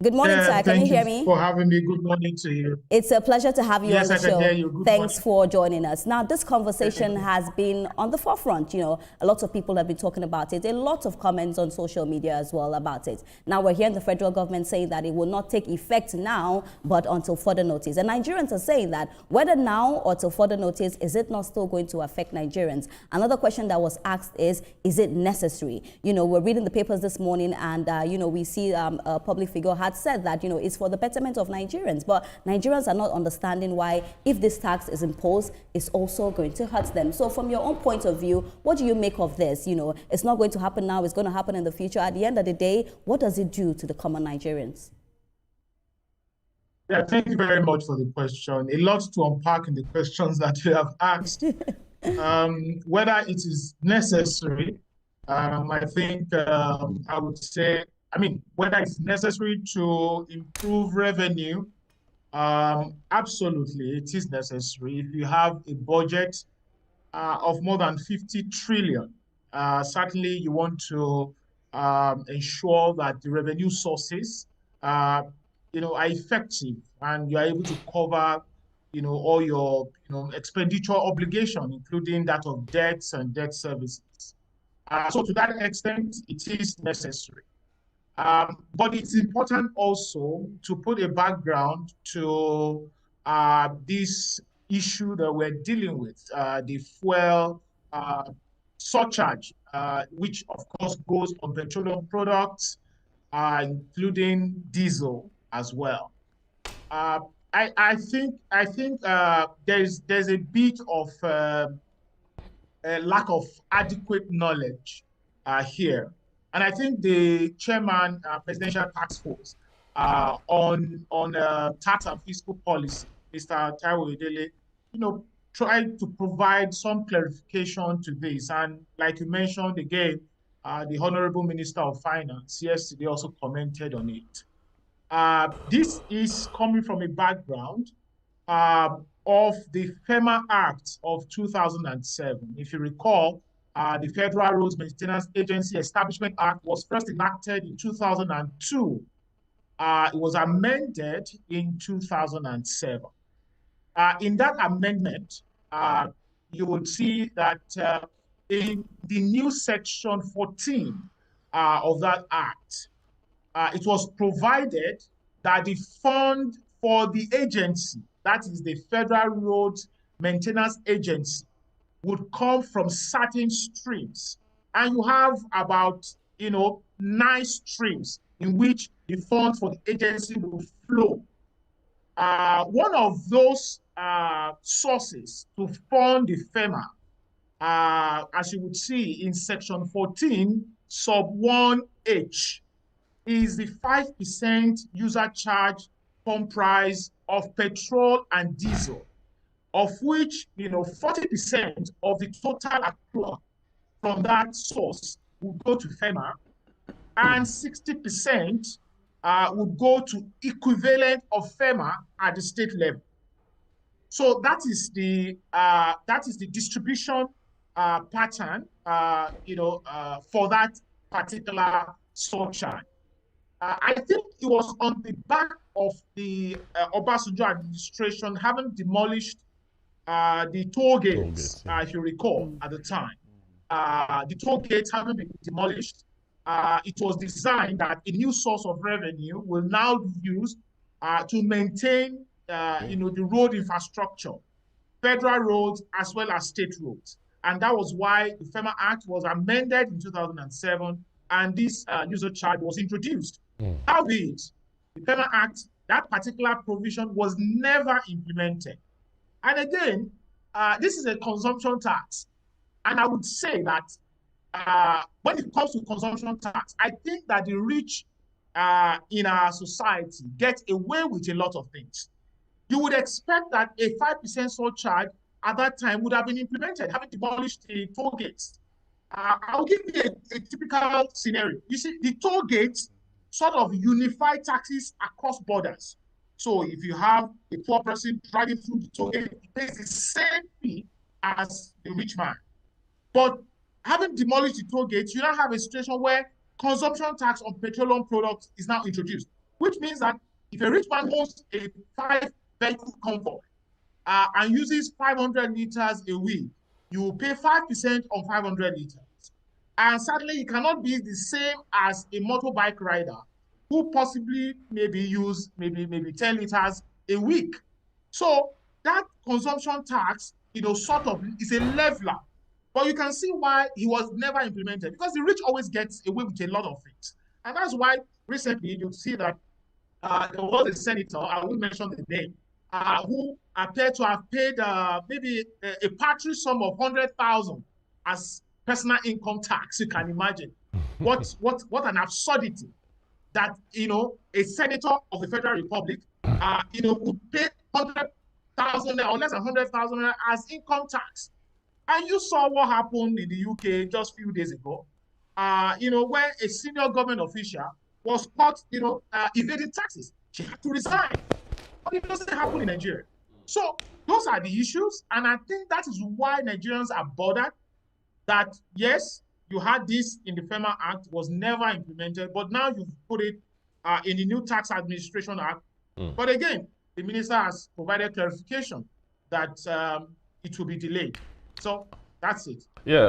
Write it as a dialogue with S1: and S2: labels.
S1: Good morning,
S2: Yeah,
S1: sir. Can you
S2: thank you
S1: hear me?
S2: for having me. Good morning to you.
S1: It's a pleasure to have you on
S2: Yes,
S1: the
S2: I can hear
S1: show.
S2: you. Good
S1: Thanks
S2: morning.
S1: for joining us. Now, this
S2: Thank
S1: conversation
S2: you.
S1: has been on the forefront. A lot of people have been talking about it. A lot of comments on social media as well about it. Now, we're hearing the federal government saying that it will not take effect now, but until further notice. And Nigerians are saying that whether now or till further notice, is it not still going to affect Nigerians? Another question that was asked is it necessary? We're reading the papers this morning and, we see a public figure had said that, it's for the betterment of Nigerians. But Nigerians are not understanding why, if this tax is imposed, it's also going to hurt them. So from your own point of view, what do you make of this? It's not going to happen now, it's going to happen in the future. At the end of the day, what does it do to the common Nigerians?
S2: Yeah, thank you very much for the question. A lot to unpack in the questions that you have asked. Whether it is necessary, I think I would say, whether it's necessary to improve revenue, absolutely, it is necessary. If you have a budget of more than 50 trillion, certainly you want to ensure that the revenue sources, are effective and you are able to cover, all your, expenditure obligation, including that of debts and debt services. So to that extent, it is necessary. But it's important also to put a background to this issue that we're dealing with, the fuel surcharge, which of course goes on petroleum products, including diesel as well. Uh, I think there's a bit of a lack of adequate knowledge here. And I think the chairman, presidential task force on tax and fiscal policy, Mr. Taiwo Edele, tried to provide some clarification to this. And like you mentioned again, the Honorable Minister of Finance yesterday also commented on it. This is coming from a background of the FEMA Act of 2007. If you recall, the Federal Roads Maintenance Agency Establishment Act was first enacted in 2002. It was amended in 2007. In that amendment, you would see that in the new section 14 of that act, it was provided that the fund for the agency, that is the Federal Roads Maintenance Agency, would come from certain streams. And you have about, 9 streams in which the funds for the agency will flow. One of those sources to fund the FEMA, as you would see in section 14, sub 1H, is the 5% user charge pump price of petrol and diesel, of which 40% of the total accrual from that source will go to FEMA, and 60% would go to equivalent of FEMA at the state level. So that is the distribution pattern, for that particular surcharge. I think it was on the back of the Obasanjo administration having demolished the toll gates, if you recall, at the time. The toll gates having been demolished, it was designed that a new source of revenue will now be used to maintain, the road infrastructure, federal roads as well as state roads. And that was why the FEMA Act was amended in 2007 and this user charge was introduced. Albeit, the FEMA Act, that particular provision was never implemented. And again, this is a consumption tax. And I would say that when it comes to consumption tax, I think that the rich in our society get away with a lot of things. You would expect that a 5% surcharge at that time would have been implemented, having demolished the toll gates. I'll give you a typical scenario. You see, the toll gates sort of unify taxes across borders. So if you have a poor person driving through the toll gate, it pays the same fee as the rich man. But having demolished the toll gates, you now have a situation where consumption tax on petroleum products is now introduced. which means that if a rich man owns a 5-vehicle convoy and uses 500 liters a week, you will pay 5% on 500 liters. And sadly, it cannot be the same as a motorbike rider who possibly maybe use maybe 10 liters a week. So that consumption tax, sort of is a leveler. But you can see why he was never implemented, because the rich always gets away with a lot of things. And that's why recently you see that there was a senator, I won't mention the name, who appeared to have paid maybe a paltry sum of 100,000 as personal income tax. You can imagine what an absurdity that a senator of the Federal Republic would pay 100,000 or less than 100,000 as income tax. And you saw what happened in the UK just a few days ago, where a senior government official was caught, evading taxes. She had to resign. But it doesn't happen in Nigeria. So those are the issues. And I think that is why Nigerians are bothered that, yes, you had this in the FEMA Act, was never implemented, but now you've put it in the new Tax Administration Act. But again, the minister has provided clarification that it will be delayed. So that's it.
S3: Yeah.